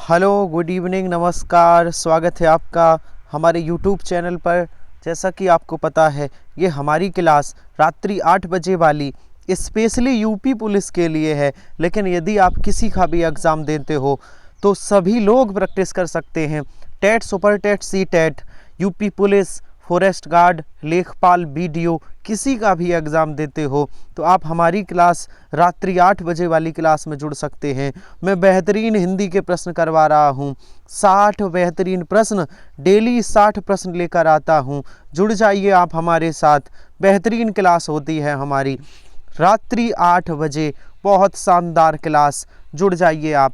Hello, good evening, नमस्कार। स्वागत है आपका हमारे यूट्यूब चैनल पर। जैसा कि आपको पता है, ये हमारी क्लास रात्रि 8 बजे वाली स्पेशली यूपी पुलिस के लिए है। लेकिन यदि आप किसी का भी एग्ज़ाम देते हो तो सभी लोग प्रैक्टिस कर सकते हैं। TET, super TET, C TET, UP police, forest guard, लेखपाल, बीडीओ, किसी का भी एग्ज़ाम देते हो तो आप हमारी क्लास रात्रि 8 बजे वाली क्लास में जुड़ सकते हैं। मैं बेहतरीन हिंदी के प्रश्न करवा रहा हूँ। 60 बेहतरीन प्रश्न, डेली 60 प्रश्न लेकर आता हूँ। जुड़ जाइए आप हमारे साथ। बेहतरीन क्लास होती है हमारी रात्रि 8 बजे, बहुत शानदार क्लास। जुड़ जाइए आप।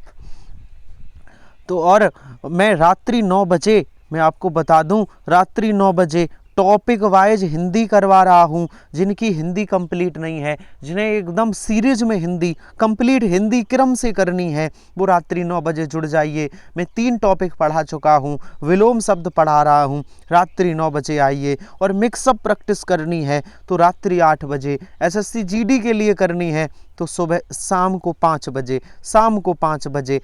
तो और मैं रात्रि 9 बजे, मैं आपको बता दूं, रात्रि 9 बजे टॉपिक वाइज हिंदी करवा रहा हूं। जिनकी हिंदी कंप्लीट नहीं है, जिन्हें एकदम सीरीज में हिंदी कंप्लीट हिंदी क्रम से करनी है, वो रात्रि 9 बजे जुड़ जाइए। मैं 3 टॉपिक पढ़ा चुका हूं, विलोम शब्द पढ़ा रहा हूं। रात्रि 9 बजे आइए। और मिक्सअप प्रैक्टिस करनी है तो रात्रि 8 बजे। एसएससी जीडी के लिए करनी है तो सुबह शाम को 5 बजे, शाम को 5 बजे।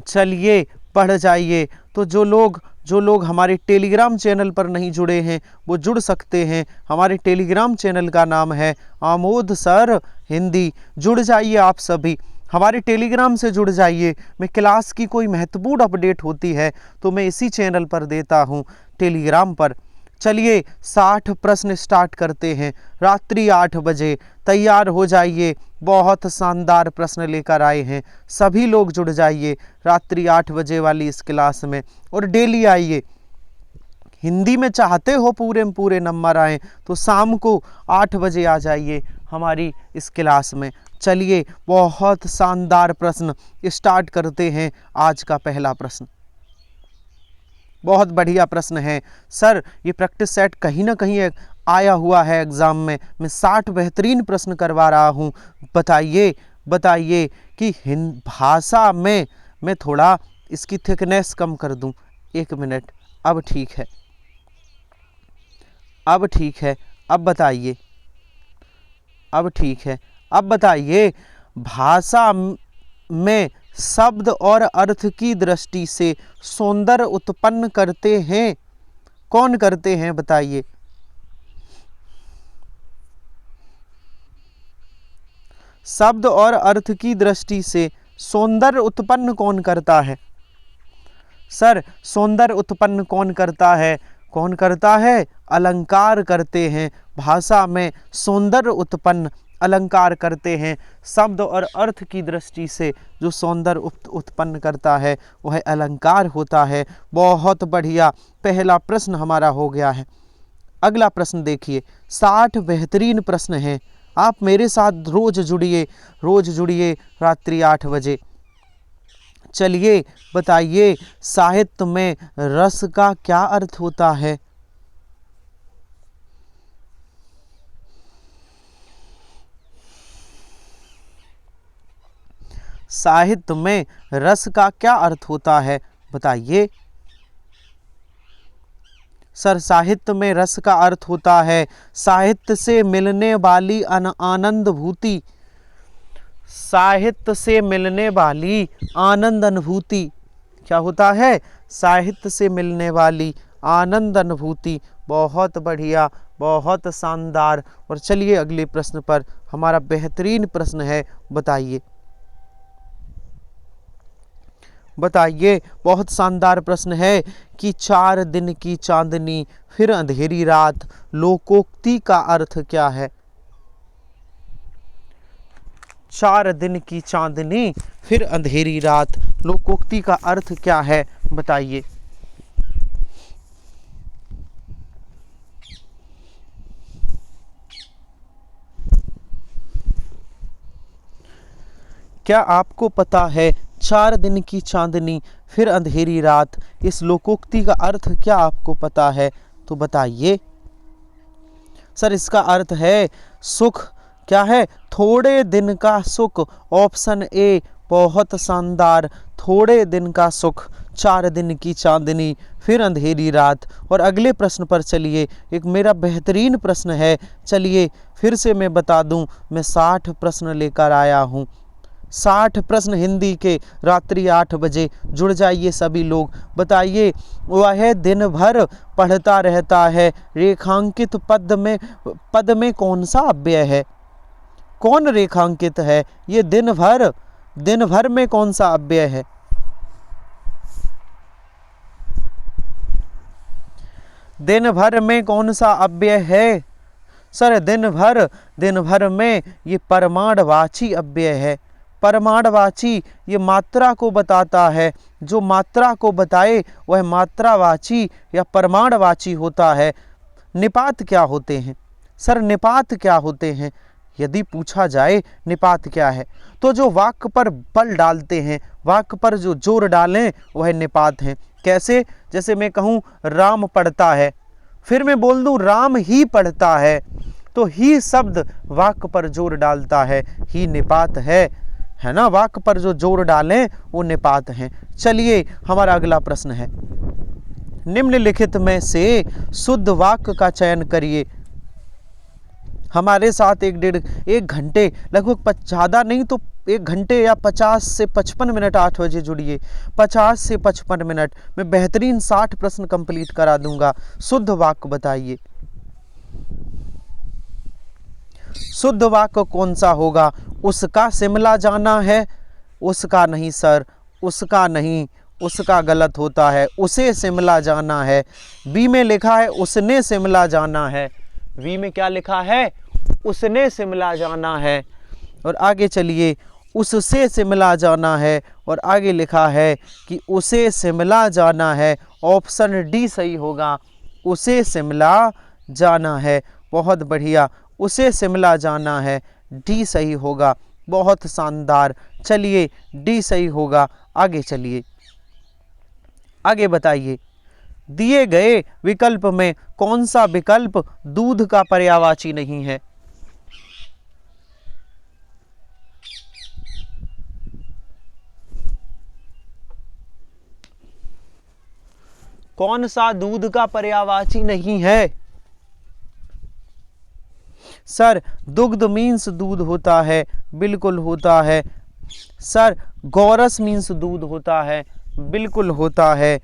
चलिए पढ़ जाइए। तो जो लोग हमारे टेलीग्राम चैनल पर नहीं जुड़े हैं वो जुड़ सकते हैं। हमारे टेलीग्राम चैनल का नाम है आमोद सर हिंदी। जुड़ जाइए आप सभी, हमारे टेलीग्राम से जुड़ जाइए। मैं क्लास की कोई महत्वपूर्ण अपडेट होती है तो मैं इसी चैनल पर देता हूँ, टेलीग्राम पर। चलिए 60 प्रश्न स्टार्ट करते हैं। रात्रि 8 बजे तैयार हो जाइए। बहुत शानदार प्रश्न लेकर आए हैं। सभी लोग जुड़ जाइए रात्रि 8 बजे वाली इस क्लास में। और डेली आइए। हिंदी में चाहते हो पूरे में पूरे नंबर आए तो शाम को 8 बजे आ जाइए हमारी इस क्लास में। चलिए बहुत शानदार प्रश्न स्टार्ट करते हैं। आज का पहला प्रश्न बहुत बढ़िया प्रश्न है। सर, ये प्रैक्टिस सेट कहीं ना कहीं आया हुआ है एग्ज़ाम में। मैं 60 बेहतरीन प्रश्न करवा रहा हूँ। बताइए कि भाषा में मैं थोड़ा इसकी थिकनेस कम कर दूँ। 1 मिनट। अब ठीक है, अब ठीक है। अब बताइए, अब ठीक है। अब बताइए, भाषा में शब्द और अर्थ की दृष्टि से सौंदर्य उत्पन्न करते हैं। कौन करते हैं बताइए। शब्द और अर्थ की दृष्टि से सौंदर्य उत्पन्न कौन करता है? सर, सौंदर्य उत्पन्न कौन करता है? कौन करता है? अलंकार करते हैं। भाषा में सौंदर्य उत्पन्न अलंकार करते हैं। शब्द और अर्थ की दृष्टि से जो सौंदर्य उत्पन्न करता है वह अलंकार होता है। बहुत बढ़िया, पहला प्रश्न हमारा हो गया है। अगला प्रश्न देखिए। 60 बेहतरीन प्रश्न हैं। आप मेरे साथ रोज जुड़िए रात्रि 8 बजे। चलिए बताइए, साहित्य में रस का क्या अर्थ होता है? साहित्य में रस का क्या अर्थ होता है बताइए। सर, साहित्य में रस का अर्थ होता है साहित्य से मिलने वाली आनंद भूति। साहित्य से मिलने वाली आनंद अनुभूति क्या होता है? साहित्य से मिलने वाली आनंद अनुभूति। बहुत बढ़िया, बहुत शानदार। और चलिए अगले प्रश्न पर। हमारा बेहतरीन प्रश्न है, बताइए बहुत शानदार प्रश्न है कि 4 दिन की चांदनी फिर अंधेरी रात, लोकोक्ति का अर्थ क्या है? 4 दिन की चांदनी फिर अंधेरी रात, लोकोक्ति का अर्थ क्या है बताइए। क्या आपको पता है 4 दिन की चांदनी फिर अंधेरी रात, इस लोकोक्ति का अर्थ क्या आपको पता है? तो बताइए। सर, इसका अर्थ है सुख। क्या है? थोड़े दिन का सुख। ऑप्शन ए, बहुत शानदार। थोड़े दिन का सुख, 4 दिन की चांदनी फिर अंधेरी रात। और अगले प्रश्न पर चलिए। एक मेरा बेहतरीन प्रश्न है। चलिए फिर से मैं बता दूं, मैं 60 प्रश्न लेकर आया हूं। 60 प्रश्न हिंदी के रात्रि 8 बजे। जुड़ जाइए सभी लोग। बताइए, वह दिन भर पढ़ता रहता है, रेखांकित पद में कौन सा अव्यय है? कौन रेखांकित है? ये दिन भर में कौन सा अव्यय है? दिन भर में कौन सा अव्यय है? सर दिन भर में ये परमाणुवाची अव्यय है। परमाणुवाची ये मात्रा को बताता है। जो मात्रा को बताए वह मात्रावाची या परमाणुवाची होता है। निपात क्या होते हैं? सर निपात क्या होते हैं? यदि पूछा जाए निपात क्या है, तो जो वाक्य पर बल डालते हैं, वाक्य पर जो जोर डालें वह निपात हैं। कैसे? जैसे मैं कहूँ राम पढ़ता है, फिर मैं बोल दूँ राम ही पढ़ता है, तो ही शब्द वाक्य पर जोर डालता है, ही निपात है ना। वाक्य पर जो जोर डालें वो निपात हैं। चलिए हमारा अगला प्रश्न है, निम्नलिखित में से शुद्ध वाक्य का चयन करिए। हमारे साथ एक घंटे लगभग ज़्यादा नहीं तो 1 घंटे या 50 से 55 मिनट 8 बजे जुड़िए। 50 से 55 मिनट में बेहतरीन 60 प्रश्न कंप्लीट करा दूंगा। शुद्ध वाक्य बताइए, शुद्ध वाक्य कौन सा होगा? उसका शिमला जाना है। उसका नहीं सर, उसका नहीं, उसका गलत होता है। उसे शिमला जाना है। बी में लिखा है उसने शिमला जाना है। वी में क्या लिखा है? उसने शिमला जाना है। और आगे चलिए, उससे शिमला जाना है, और आगे लिखा है कि उसे शिमला जाना है। ऑप्शन डी सही होगा, उसे शिमला जाना है। बहुत बढ़िया, उसे शिमला जाना है, डी सही होगा। बहुत शानदार, चलिए डी सही होगा। आगे चलिए, आगे बताइए, दिए गए विकल्प में कौन सा विकल्प दूध का पर्यायवाची नहीं है? कौन सा दूध का पर्यायवाची नहीं है? सर दुग्ध मीन्स दूध होता है, बिल्कुल होता है। सर गौरस मीन्स दूध होता है, बिल्कुल होता है।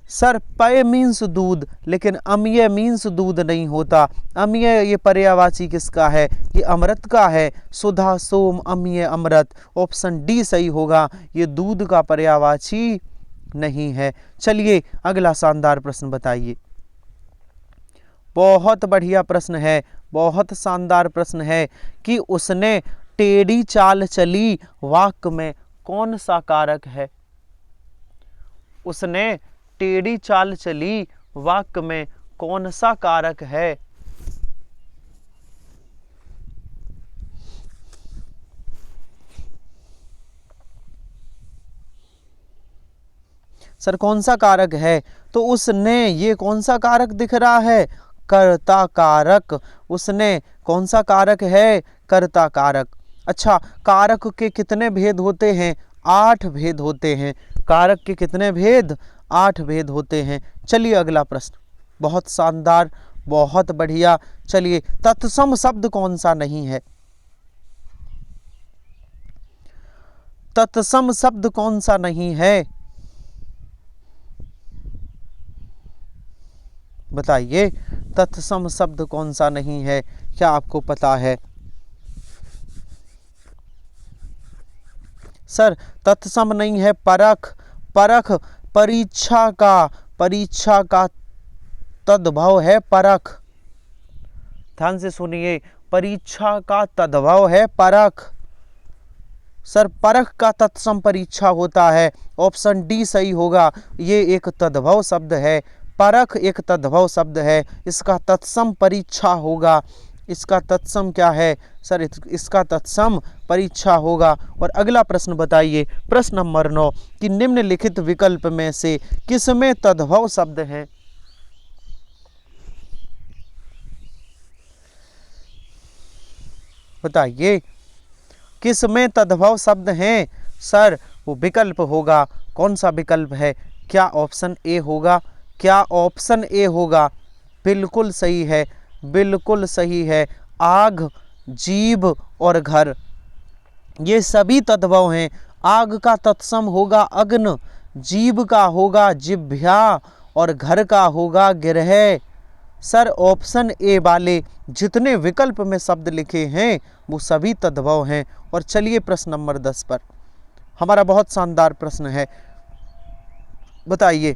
सर पेय मीन्स दूध, लेकिन अम्लीय मीन्स दूध नहीं होता। अम्लीय ये पर्यायवाची किसका है? ये अमृत का है। सुधा, सोम, अम्लीय, अमृत। ऑप्शन डी सही होगा, ये दूध का पर्यायवाची नहीं है। चलिए अगला शानदार प्रश्न बताइए। बहुत बढ़िया प्रश्न है, बहुत शानदार प्रश्न है कि उसने टेढ़ी चाल चली वाक्य में कौन सा कारक है? उसने टेढ़ी चाल चली वाक्य में कौन सा कारक है? सर कौन सा कारक है? तो उसने, ये कौन सा कारक दिख रहा है? कर्ता कारक। उसने कौन सा कारक है? कर्ता कारक। अच्छा, कारक के कितने भेद होते हैं? 8 भेद होते हैं। कारक के कितने भेद? 8 भेद होते हैं। चलिए अगला प्रश्न, बहुत शानदार, बहुत बढ़िया। चलिए, तत्सम शब्द कौन सा नहीं है? तत्सम शब्द कौन सा नहीं है? बताइए, तत्सम शब्द कौन सा नहीं है? क्या आपको पता है? सर तत्सम नहीं है, परख। परख परीक्षा का तद्भव है परख। ध्यान से सुनिए, परीक्षा का तद्भव है परख। सर परख का तत्सम परीक्षा होता है। ऑप्शन डी सही होगा, ये एक तद्भव शब्द है। परख एक तद्भव शब्द है, इसका तत्सम परीक्षा होगा। इसका तत्सम क्या है? सर इसका तत्सम परीक्षा होगा। और अगला प्रश्न बताइए, प्रश्न नंबर 9, कि निम्नलिखित विकल्प में से किसमें तद्भव शब्द है? बताइए, किसमें तद्भव शब्द हैं? सर वो विकल्प होगा, कौन सा विकल्प है? क्या ऑप्शन ए होगा? क्या ऑप्शन ए होगा? बिल्कुल सही है, बिल्कुल सही है। आग, जीभ और घर। ये सभी तद्भव हैं। आग का तत्सम होगा अग्न, जीव का होगा जिह्वा और घर का होगा गिरह। सर ऑप्शन ए वाले जितने विकल्प में शब्द लिखे हैं वो सभी तद्भव हैं। और चलिए प्रश्न नंबर 10 पर, हमारा बहुत शानदार प्रश्न है। बताइए,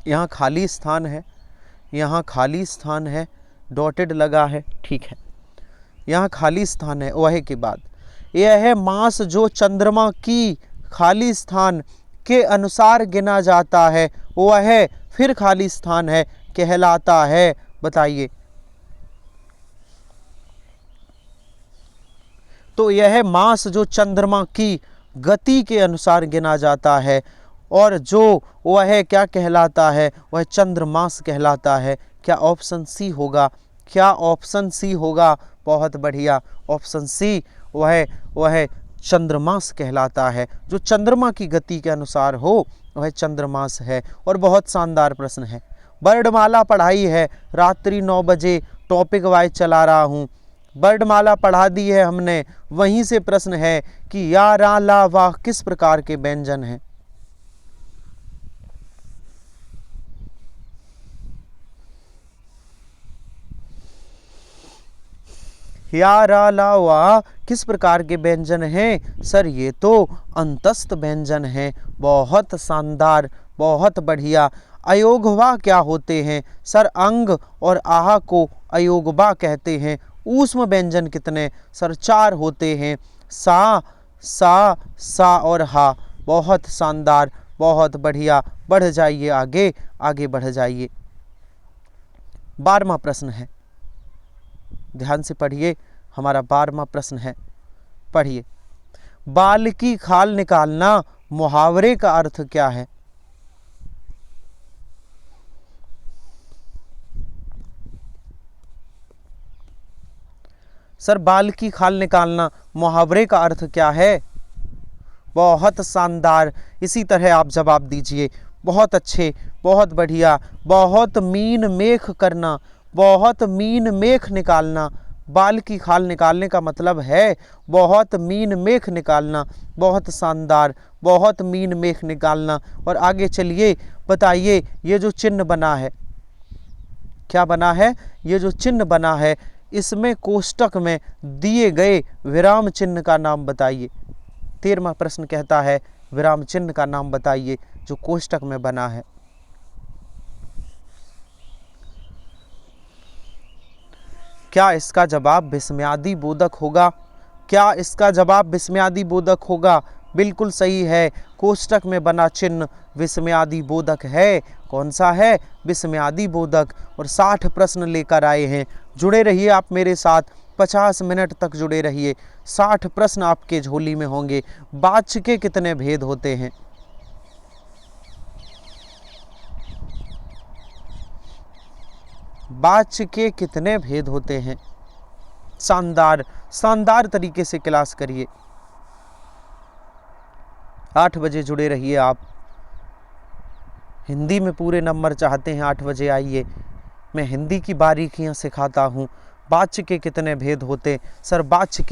यहाँ खाली स्थान है, यहाँ खाली स्थान है, डॉटेड लगा है, ठीक है, यहाँ खाली स्थान है। वह के बाद यह है मास जो चंद्रमा की खाली स्थान के अनुसार गिना जाता है, वह फिर खाली स्थान है कहलाता है। बताइए, तो यह मास जो चंद्रमा की गति के अनुसार गिना जाता है और जो वह क्या कहलाता है, वह चंद्रमास कहलाता है। क्या ऑप्शन सी होगा? क्या ऑप्शन सी होगा? बहुत बढ़िया, ऑप्शन सी वह चंद्रमास कहलाता है। जो चंद्रमा की गति के अनुसार हो वह चंद्रमास है। और बहुत शानदार प्रश्न है, वर्णमाला पढ़ाई है, रात्रि 9 बजे टॉपिक वाइज चला रहा हूँ। वर्णमाला पढ़ा दी है हमने, वहीं से प्रश्न है कि या रा ला वाह किस प्रकार के व्यंजन हैं। या रा ला वाह किस प्रकार के व्यंजन हैं? सर ये तो अंतस्थ व्यंजन हैं। बहुत शानदार, बहुत बढ़िया। अयोगवा क्या होते हैं? सर अंग और आहा को अयोगवा कहते हैं। ऊष्म व्यंजन कितने? सर 4 होते हैं, सा, सा, सा और हा। बहुत शानदार, बहुत बढ़िया। बढ़ जाइए आगे, आगे बढ़ जाइए। 12वां प्रश्न है, ध्यान से पढ़िए, हमारा 12वां प्रश्न है, पढ़िए। बाल की खाल निकालना मुहावरे का अर्थ क्या है? सर बाल की खाल निकालना मुहावरे का अर्थ क्या है? बहुत शानदार, इसी तरह आप जवाब दीजिए। बहुत अच्छे, बहुत बढ़िया। बहुत मीन मेख करना, बहुत मीन मेख निकालना। बाल की खाल निकालने का मतलब है बहुत मीन मेख निकालना। बहुत शानदार, बहुत मीन मेख निकालना। और आगे चलिए, बताइए ये जो चिन्ह बना है, क्या बना है? ये जो चिन्ह बना है, इसमें कोष्टक में दिए गए विराम चिन्ह का नाम बताइए। 13वां प्रश्न कहता है विराम चिन्ह का नाम बताइए जो कोष्टक में बना है। क्या इसका जवाब विस्मयादि बोधक होगा? क्या इसका जवाब विस्मयादि बोधक होगा? बिल्कुल सही है, कोष्टक में बना चिन्ह विस्मयादि बोधक है। कौन सा है? विस्मयादि बोधक। और 60 प्रश्न लेकर आए हैं। जुड़े रहिए आप मेरे साथ, 50 मिनट तक जुड़े रहिए। 60 प्रश्न आपके झोली में होंगे। वाच्य के कितने भेद होते हैं? वाच्य के कितने भेद होते हैं? शानदार, शानदार तरीके से क्लास करिए। 8 बजे जुड़े रहिए आप। हिंदी में पूरे नंबर चाहते हैं, 8 बजे आइए, मैं हिंदी की बारीकियां सिखाता हूँ। वाच्य के कितने भेद होते? सर वाच्य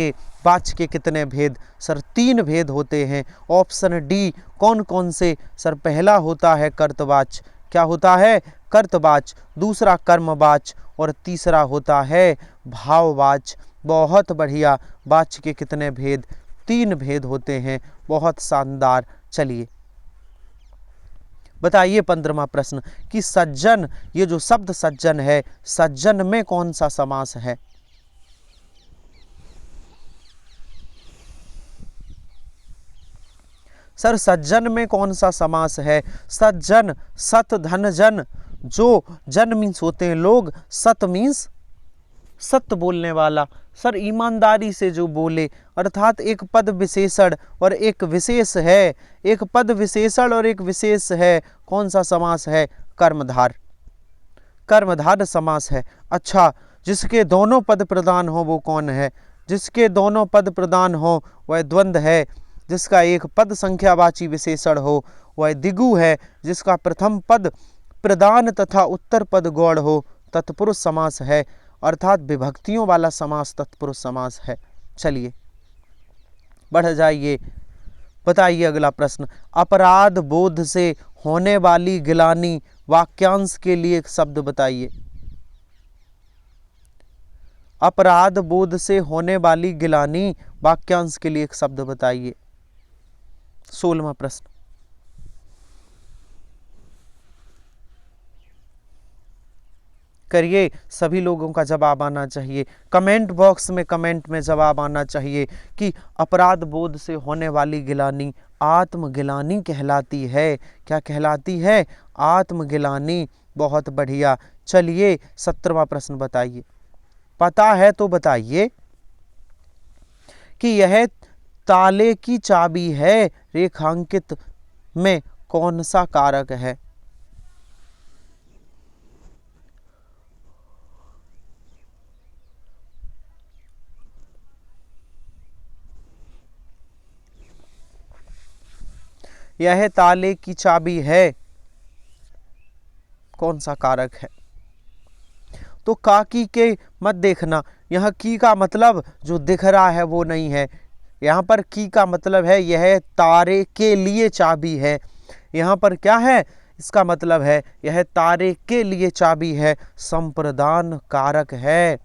के कितने भेद? सर 3 भेद होते हैं। ऑप्शन डी, कौन कौन से? सर पहला होता है कर्तवाच्य। क्या होता है? कर्तवाच्य। दूसरा कर्मवाच्य और तीसरा होता है भाववाच्य। बहुत बढ़िया। वाच्य के कितने भेद? 3 भेद होते हैं। बहुत शानदार। चलिए बताइए 15वां प्रश्न कि सज्जन, ये जो शब्द सज्जन है, सज्जन में कौन सा समास है? सर सज्जन में कौन सा समास है? सज्जन, सत धन जन। जो जन मीन्स होते हैं लोग, सत मीन्स सत्य बोलने वाला। सर ईमानदारी से जो बोले, अर्थात एक पद विशेषण और एक विशेष है। एक पद विशेषण और एक विशेष है। कौन सा समास है? कर्मधार। कर्मधार समास है। अच्छा, जिसके दोनों पद प्रधान हो वो कौन है? जिसके दोनों पद प्रधान हो वह द्वंद्व है। जिसका एक पद संख्यावाची विशेषण हो वह द्विगु है। जिसका प्रथम पद प्रधान तथा उत्तर पद गौड़ हो तत्पुरुष समास है। अर्थात विभक्तियों वाला समास तत्पुरुष समास है। चलिए बढ़ जाइए, बताइए अगला प्रश्न। अपराध बोध से होने वाली गिलानी वाक्यांश के लिए एक शब्द बताइए। अपराध बोध से होने वाली गिलानी वाक्यांश के लिए एक शब्द बताइए। 16वां प्रश्न। करिए, सभी लोगों का जवाब आना चाहिए। कमेंट बॉक्स में कमेंट में जवाब आना चाहिए कि अपराध बोध से होने वाली गिलानी आत्मगिलानी कहलाती है। क्या कहलाती है? आत्मगिलानी। बहुत बढ़िया। चलिए 17वां प्रश्न बताइए। पता है तो बताइए कि यह ताले की चाबी है, रेखांकित में कौन सा कारक है? यह ताले की चाबी है, कौन सा कारक है? तो काकी के मत देखना, यहाँ की का मतलब जो दिख रहा है वो नहीं है। यहाँ पर की का मतलब है यह तारे के लिए चाबी है। यहाँ पर क्या है? इसका मतलब है यह तारे के लिए चाबी है, संप्रदान कारक है।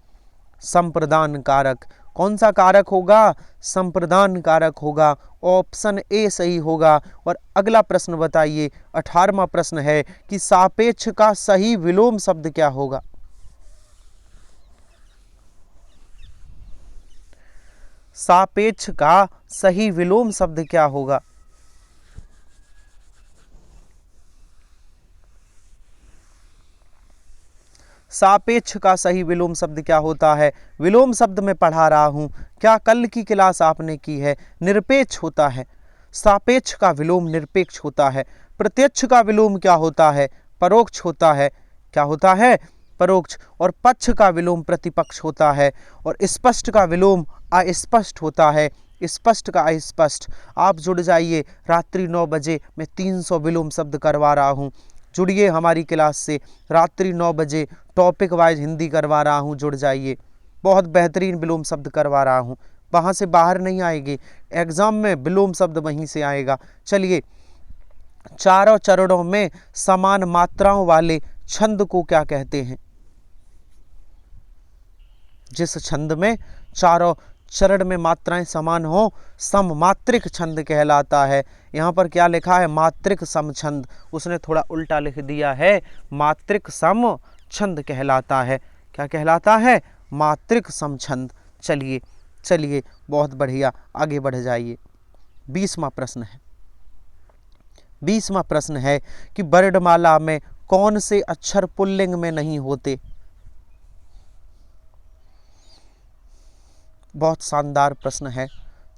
संप्रदान कारक। कौन सा कारक होगा? संप्रदान कारक होगा। ऑप्शन ए सही होगा। और अगला प्रश्न बताइए, 18वां प्रश्न है कि सापेक्ष का सही विलोम शब्द क्या होगा? सापेक्ष का सही विलोम शब्द क्या होगा? सापेक्ष का सही विलोम शब्द क्या होता है? विलोम शब्द में पढ़ा रहा हूं, क्या कल की क्लास आपने की है? निरपेक्ष होता है। सापेक्ष का विलोम निरपेक्ष होता है। प्रत्यक्ष का विलोम क्या होता है? परोक्ष होता है। क्या होता है? परोक्ष। और पक्ष का विलोम प्रतिपक्ष होता है। और स्पष्ट का विलोम अस्पष्ट होता है। स्पष्ट का अस्पष्ट। आप जुड़ जाइए, रात्रि 9 बजे मैं 300 विलोम शब्द करवा रहा हूँ। जुड़िए हमारी क्लास से, रात्रि 9 बजे टॉपिक वाइज हिंदी करवा रहा हूँ, जुड़ जाइए। बहुत बेहतरीन विलोम शब्द करवा रहा हूँ, वहाँ से बाहर नहीं आएंगे, एग्जाम में विलोम शब्द वहीं से आएगा। चलिए, चारों चरणों में समान मात्राओं वाले छंद को क्या कहते हैं? जिस छंद में चारों चरण में मात्राएं समान हो, सममात्रिक छंद कहलाता है। यहाँ पर क्या लिखा है? मात्रिक सम छंद। उसने थोड़ा उल्टा लिख दिया है, मात्रिक सम छंद कहलाता है। क्या कहलाता है? मात्रिक सम छंद। चलिए चलिए, बहुत बढ़िया, आगे बढ़ जाइए। 20वां प्रश्न है। 20वां प्रश्न है कि वर्णमाला में कौन से अक्षर पुल्लिंग में नहीं होते? बहुत शानदार प्रश्न है,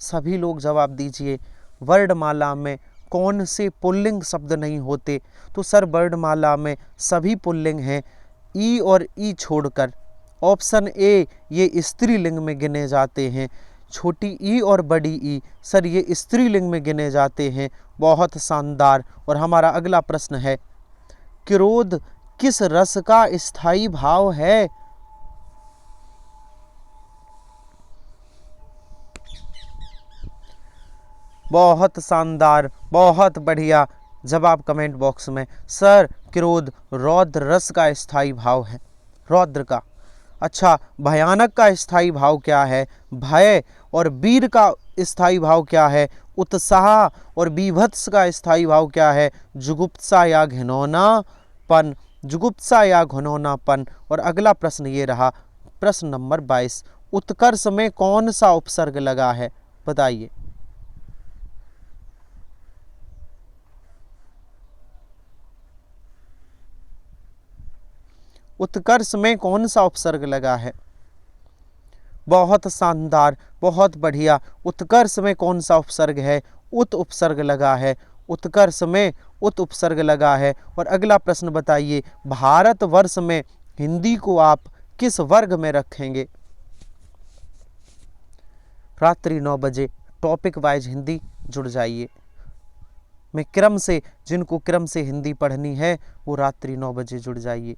सभी लोग जवाब दीजिए। वर्णमाला में कौन से पुल्लिंग शब्द नहीं होते? तो सर वर्णमाला में सभी पुल्लिंग हैं, ई और ई छोड़कर। ऑप्शन ए, ये स्त्रीलिंग में गिने जाते हैं। छोटी ई और बड़ी ई, सर ये स्त्रीलिंग में गिने जाते हैं। बहुत शानदार। और हमारा अगला प्रश्न है, क्रोध किस रस का स्थायी भाव है? बहुत शानदार, बहुत बढ़िया जवाब कमेंट बॉक्स में। सर क्रोध रौद्र रस का स्थायी भाव है, रौद्र का। अच्छा, भयानक का स्थायी भाव क्या है? भय। और वीर का स्थायी भाव क्या है? उत्साह। और बीभत्स का स्थायी भाव क्या है? जुगुप्सा या घिनौनापन। जुगुप्सा या घिनौनापन। और अगला प्रश्न ये रहा, प्रश्न नंबर 22, उत्कर्ष में कौन सा उपसर्ग लगा है? बताइए। उत्कर्ष में कौन सा उपसर्ग लगा है? बहुत शानदार, बहुत बढ़िया। उत्कर्ष में कौन सा उपसर्ग है? उत उपसर्ग लगा है। उत्कर्ष में उत उपसर्ग लगा है। और अगला प्रश्न बताइए, भारतवर्ष में हिंदी को आप किस वर्ग में रखेंगे? रात्रि 9 बजे टॉपिक वाइज हिंदी, जुड़ जाइए। मैं क्रम से, जिनको क्रम से हिंदी पढ़नी है वो रात्रि 9 बजे जुड़ जाइए।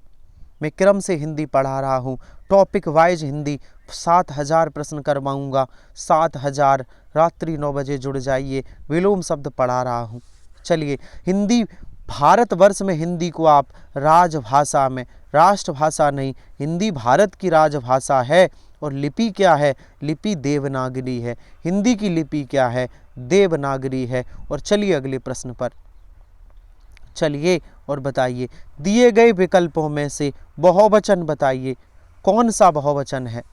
मैं क्रम से हिंदी पढ़ा रहा हूँ, टॉपिक वाइज हिंदी 7000 प्रश्न करवाऊँगा। 7000 रात्रि 9 बजे जुड़ जाइए, विलोम शब्द पढ़ा रहा हूँ। चलिए, हिंदी भारतवर्ष में हिंदी को आप राजभाषा में, राष्ट्रभाषा नहीं, हिंदी भारत की राजभाषा है। और लिपि क्या है? लिपि देवनागरी है। हिंदी की लिपि क्या है? देवनागरी है। और चलिए अगले प्रश्न पर चलिए और बताइए, दिए गए विकल्पों में से बहुवचन बताइए, कौन सा बहुवचन है?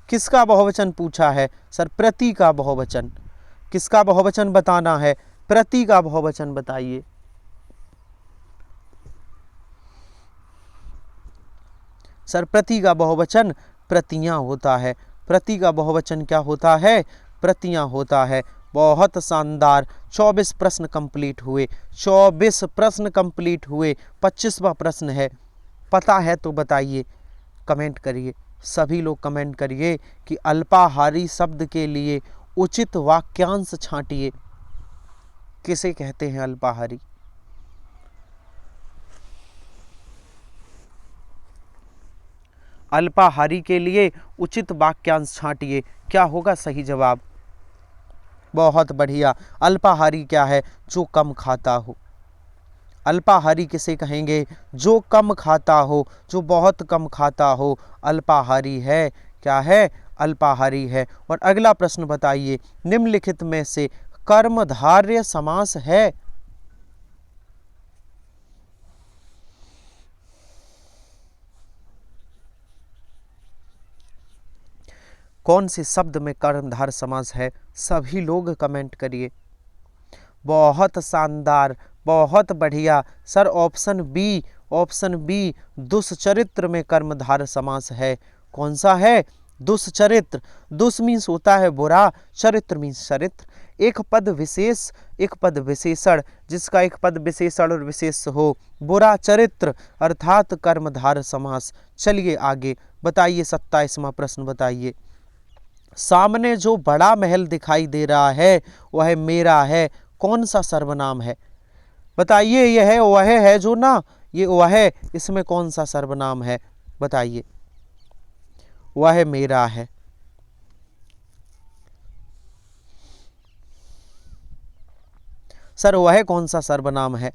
किसका बहुवचन पूछा है? सर प्रति का बहुवचन। किसका बहुवचन बताना है? प्रति का बहुवचन बताइए। सर प्रति का बहुवचन प्रतियां होता है। प्रति का बहुवचन क्या होता है? प्रतियां होता है। बहुत शानदार, 24 प्रश्न कंप्लीट हुए। 24 प्रश्न कंप्लीट हुए। 25वां प्रश्न है, पता है तो बताइए, कमेंट करिए। सभी लोग कमेंट करिए कि अल्पाहारी शब्द के लिए उचित वाक्यांश छांटिए। किसे कहते हैं अल्पाहारी? अल्पाहारी के लिए उचित वाक्यांश छांटिए। क्या होगा सही जवाब? बहुत बढ़िया। अल्पाहारी क्या है? जो कम खाता हो। अल्पाहारी किसे कहेंगे? जो कम खाता हो, जो बहुत कम खाता हो, अल्पाहारी है। क्या है? अल्पाहारी है। और अगला प्रश्न बताइए, निम्नलिखित में से कर्मधारय समास है? कौन से शब्द में कर्मधारय समास है? सभी लोग कमेंट करिए। बहुत शानदार, बहुत बढ़िया। Sir option B, option B, दुष्चरित्र में कर्मधारय समास है। कौन सा है? दुष्चरित्र। दुष् मीन्स होता है बुरा, चरित्र मीन्स चरित्र। एक पद विशेष, एक पद विशेषण, जिसका एक पद विशेषण और विशेष हो, बुरा चरित्र अर्थात कर्मधारय समास। चलिए आगे बताइए, 27वां प्रश्न बताइए। सामने जो बड़ा महल दिखाई दे रहा है वह मेरा है, कौन सा सर्वनाम है? बताइए, यह वह है जो ना, ये वह है, इसमें कौन सा सर्वनाम है? बताइए। वह मेरा है। सर वह कौन सा सर्वनाम है?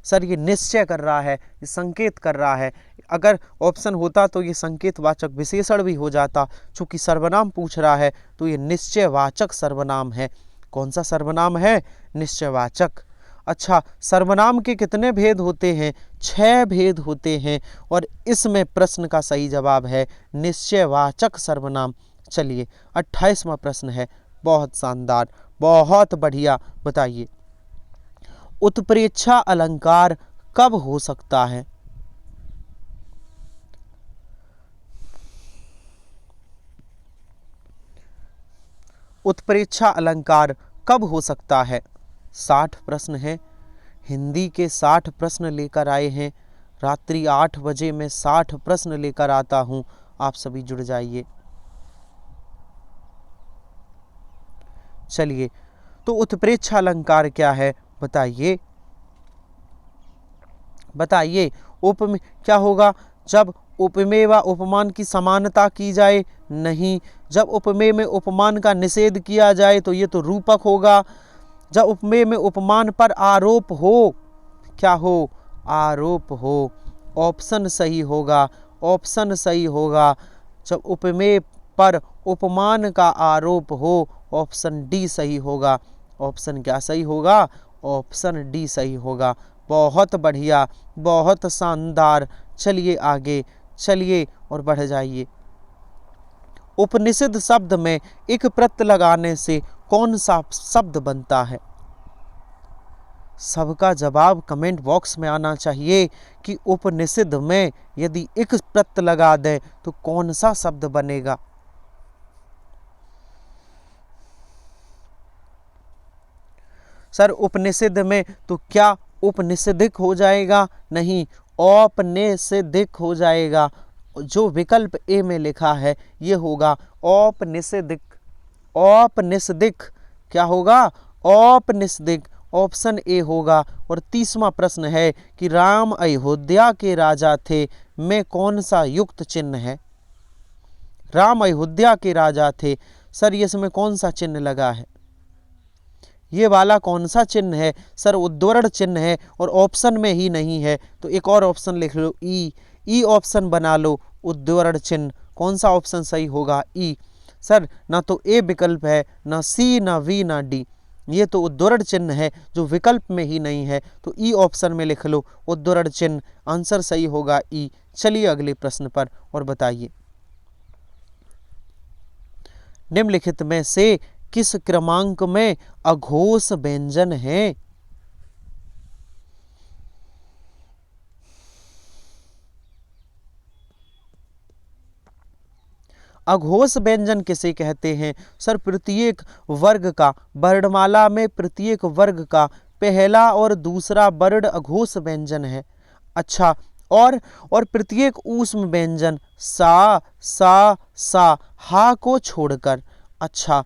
सर ये निश्चय कर रहा है, ये संकेत कर रहा है। अगर ऑप्शन होता तो ये संकेतवाचक विशेषण भी हो जाता। चूंकि सर्वनाम पूछ रहा है तो ये निश्चयवाचक सर्वनाम है। कौन सा सर्वनाम है? निश्चयवाचक। अच्छा, सर्वनाम के कितने भेद होते हैं? 6 भेद होते हैं। और इसमें प्रश्न का सही जवाब है निश्चयवाचक सर्वनाम। चलिए 28वां प्रश्न है। बहुत शानदार, बहुत बढ़िया। बताइए, उत्प्रेक्षा अलंकार कब हो सकता है? उत्प्रेक्षा अलंकार कब हो सकता है? 60 प्रश्न है। हिंदी के 60 प्रश्न लेकर आए हैं। रात्रि 8 बजे मैं 60 प्रश्न लेकर आता हूं, आप सभी जुड़ जाइए। चलिए, तो उत्प्रेक्षा अलंकार क्या है? बताइए, बताइए। उपमेय क्या होगा? जब उपमेय व उपमान की समानता की जाए? नहीं। जब उपमेय में उपमान का निषेध किया जाए तो ये तो रूपक होगा। जब उपमेय में उपमान पर आरोप हो, क्या हो? आरोप हो। ऑप्शन सही होगा, ऑप्शन सही होगा। जब उपमेय पर उपमान का आरोप हो, ऑप्शन डी सही होगा। ऑप्शन क्या सही होगा? ऑप्शन डी सही होगा। बहुत बढ़िया, बहुत शानदार। चलिए आगे, चलिए और बढ़ जाइए। उपनिषद शब्द में एक प्रत्यय लगाने से कौन सा शब्द बनता है? सबका जवाब कमेंट बॉक्स में आना चाहिए कि उपनिषद में यदि एक प्रत्यय लगा दें तो कौन सा शब्द बनेगा? सर उपनिषद में तो क्या उपनिषदिक हो जाएगा? नहीं, औपनिषदिक हो जाएगा। जो विकल्प ए में लिखा है ये होगा औपनिषदिक। औपनिषदिक क्या होगा? औपनिषदिक। ऑप्शन ए होगा। और 30वां प्रश्न है कि राम अयोध्या के राजा थे, में कौन सा युक्त चिन्ह है। राम अयोध्या के राजा थे, सर ये इसमें कौन सा चिन्ह लगा है, ये वाला कौन सा चिन्ह है सर, उद्धरण चिन्ह है और ऑप्शन में ही नहीं है। तो एक और ऑप्शन लिख लो, ई ऑप्शन बना लो, उद्धरण चिन्ह। कौन सा ऑप्शन सही होगा, ई। सर ना तो ए विकल्प है, ना सी, ना वी, ना डी, ये तो उद्धरण चिन्ह है जो विकल्प में ही नहीं है। तो ई ऑप्शन में लिख लो उद्धरण चिन्ह, आंसर सही होगा ई। चलिए अगले प्रश्न पर और बताइए, निम्नलिखित में से किस क्रमांक में अघोष व्यंजन है। अघोष व्यंजन किसे कहते हैं सर, प्रत्येक वर्ग का, वर्णमाला में प्रत्येक वर्ग का पहला और दूसरा वर्ण अघोष व्यंजन है। अच्छा, और प्रत्येक ऊष्म व्यंजन सा, सा, हा को छोड़कर। अच्छा,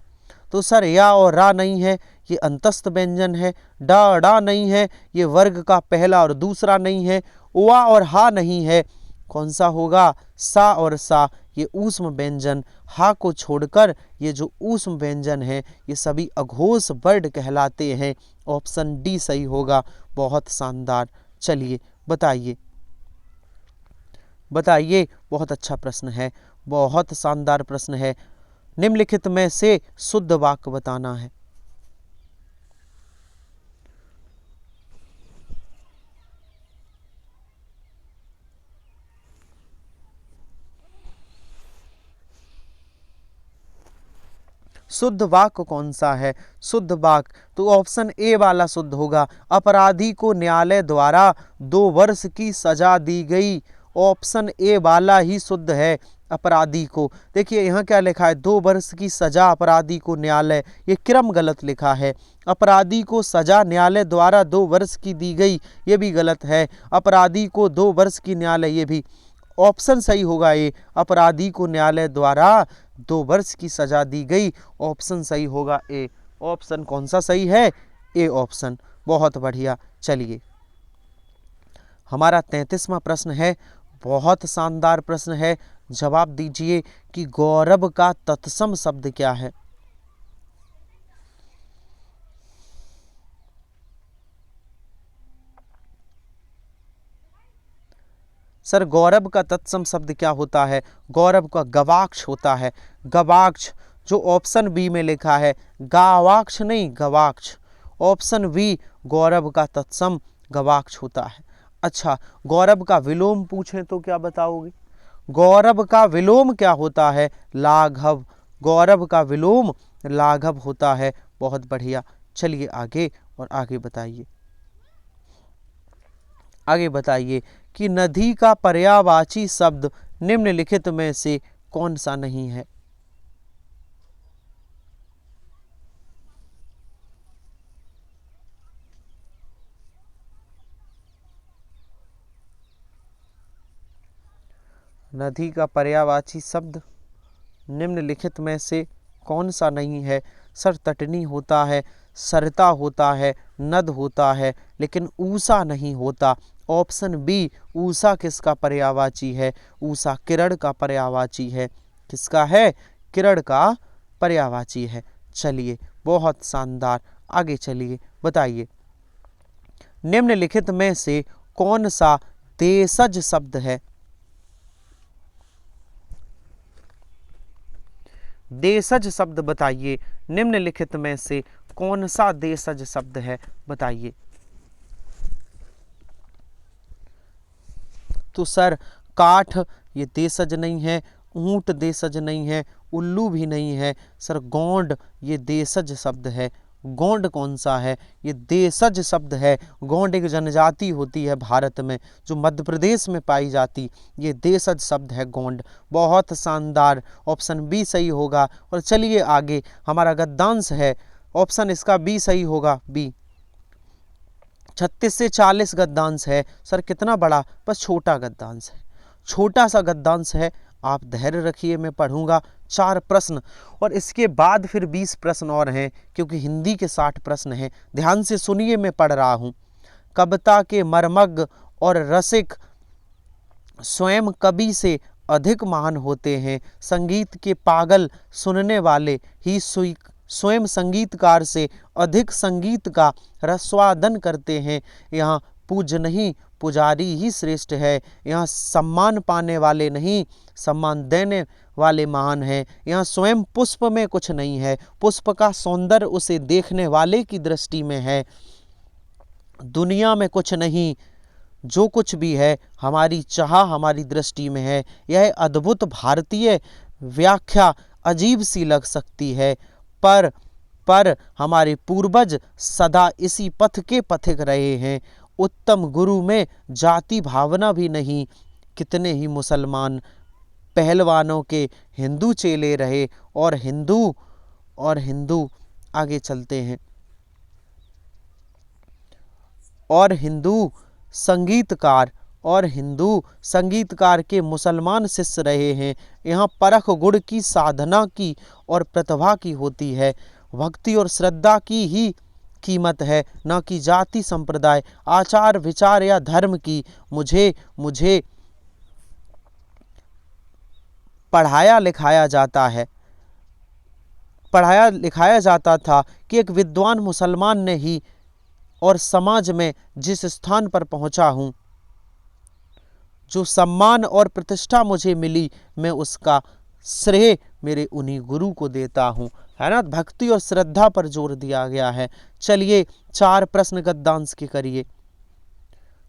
तो सर या और रा नहीं है, ये अंतस्थ व्यंजन है। डा नहीं है, ये वर्ग का पहला और दूसरा नहीं है। वा और हा नहीं है, कौन सा होगा, सा और सा, ये ऊष्म व्यंजन। हा को छोड़कर ये जो ऊष्म व्यंजन है ये सभी अघोष वर्ण कहलाते हैं। ऑप्शन डी सही होगा। बहुत शानदार। चलिए बताइए, बहुत अच्छा प्रश्न है, बहुत शानदार प्रश्न है। निम्नलिखित में से शुद्ध वाक्य बताना है। शुद्ध वाक्य कौन सा है, शुद्ध वाक्य तो ऑप्शन ए वाला शुद्ध होगा। अपराधी को न्यायालय द्वारा 2 वर्ष की सजा दी गई, ऑप्शन ए वाला ही शुद्ध है। अपराधी को, देखिए यहाँ क्या लिखा है, 2 वर्ष की सजा अपराधी को न्यायालय, ये क्रम गलत लिखा है। अपराधी को सजा न्यायालय द्वारा 2 वर्ष की दी गई, ये भी गलत है। अपराधी को 2 वर्ष की न्यायालय, ये भी। ऑप्शन सही होगा ये, अपराधी को न्यायालय द्वारा 2 वर्ष की सजा दी गई, ऑप्शन सही होगा ए। ऑप्शन कौन सा सही है, ए ऑप्शन। बहुत बढ़िया। चलिए हमारा 33वां प्रश्न है, बहुत शानदार प्रश्न है। जवाब दीजिए कि गौरव का तत्सम शब्द क्या है। सर गौरव का तत्सम शब्द क्या होता है, गौरव का गवाक्ष होता है। गवाक्ष जो ऑप्शन बी में लिखा है, गावाक्ष नहीं गवाक्ष। ऑप्शन बी गौरव का तत्सम गवाक्ष होता है। अच्छा, गौरव का विलोम पूछें तो क्या बताओगे, गौरव का विलोम क्या होता है, लाघव। गौरव का विलोम लाघव होता है। बहुत बढ़िया। चलिए आगे और आगे बताइए, कि नदी का पर्यायवाची शब्द निम्नलिखित में से कौन सा नहीं है। नदी का पर्यायवाची शब्द निम्नलिखित में से कौन सा नहीं है। सर तटनी होता है, सरता होता है, नद होता है, लेकिन ऊषा नहीं होता। ऑप्शन बी ऊषा किसका पर्यायवाची है, ऊषा किरण का पर्यायवाची है। किसका है, किरण का पर्यायवाची है। चलिए बहुत शानदार। आगे चलिए बताइए, निम्नलिखित में से कौन सा देशज शब्द है। देशज शब्द बताइए, निम्नलिखित में से कौन सा देशज शब्द है, बताइए। तो सर काठ ये देशज नहीं है, ऊंट देशज नहीं है, उल्लू भी नहीं है। सर गोंड ये देशज शब्द है। गोंड कौन सा है, ये देशज शब्द है। गोंड एक जनजाति होती है भारत में जो मध्य प्रदेश में पाई जाती, ये देशज शब्द है गोंड। बहुत शानदार। ऑप्शन बी सही होगा। और चलिए आगे, हमारा गद्यांश है, ऑप्शन इसका बी सही होगा, बी। 36 से 40 गद्यांश है। सर कितना बड़ा, बस छोटा गद्यांश है, छोटा सा गद्यांश है। आप धैर्य रखिए, मैं पढ़ूंगा 4 प्रश्न और इसके बाद फिर 20 प्रश्न और हैं, क्योंकि हिंदी के 60 प्रश्न हैं। ध्यान से सुनिए, मैं पढ़ रहा हूँ। कविता के मर्मज्ञ और रसिक स्वयं कवि से अधिक महान होते हैं। संगीत के पागल सुनने वाले ही स्वयं संगीतकार से अधिक संगीत का रसवादन करते हैं। यहाँ पूज्य नहीं, पुजारी ही श्रेष्ठ है। यहाँ सम्मान पाने वाले नहीं, सम्मान देने वाले महान हैं। यहाँ स्वयं पुष्प में कुछ नहीं है, पुष्प का सौंदर्य उसे देखने वाले की दृष्टि में है। दुनिया में कुछ नहीं, जो कुछ भी है हमारी चाह हमारी दृष्टि में है। यह अद्भुत भारतीय व्याख्या अजीब सी लग सकती है, पर हमारे पूर्वज सदा इसी पथ के पथिक रहे हैं। उत्तम गुरु में जाति भावना भी नहीं। कितने ही मुसलमान पहलवानों के हिंदू चेले रहे और हिंदू आगे चलते हैं, और हिंदू संगीतकार के मुसलमान शिष्य रहे हैं। यहाँ परख गुण की, साधना की और प्रतिभा की होती है। भक्ति और श्रद्धा की ही कीमत है, न कि जाति संप्रदाय, आचार विचार या धर्म की। मुझे पढ़ाया लिखाया जाता था कि एक विद्वान मुसलमान ने ही और समाज में जिस स्थान पर पहुंचा हूँ, जो सम्मान और प्रतिष्ठा मुझे मिली, मैं उसका श्रेय मेरे उन्हीं गुरु को देता हूँ। है ना, भक्ति और श्रद्धा पर जोर दिया गया है। चलिए 4 प्रश्न गद्यांश के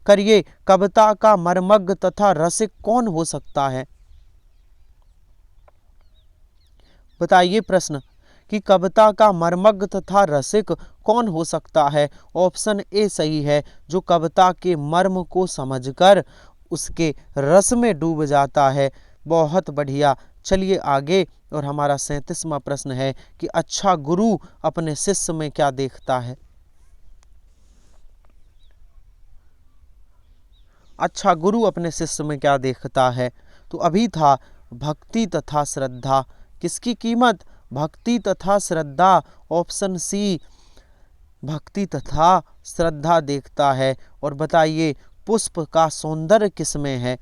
करिए। कविता का मर्मज्ञ तथा रसिक कौन हो सकता है? बताइए प्रश्न कि कविता का मर्मज्ञ तथा रसिक कौन हो सकता है? ऑप्शन ए सही है, जो कविता के मर्म को समझकर उसके रस में डूब जाता है। बहुत बढ़िया। चलिए आगे, और हमारा 37वां प्रश्न है कि अच्छा गुरु अपने शिष्य में क्या देखता है? अच्छा गुरु अपने शिष्य में क्या देखता है? तो अभी था भक्ति तथा श्रद्धा। किसकी कीमत? भक्ति तथा श्रद्धा। ऑप्शन सी, भक्ति तथा श्रद्धा देखता है। और बताइए पुष्प का सौंदर्य किसमें है?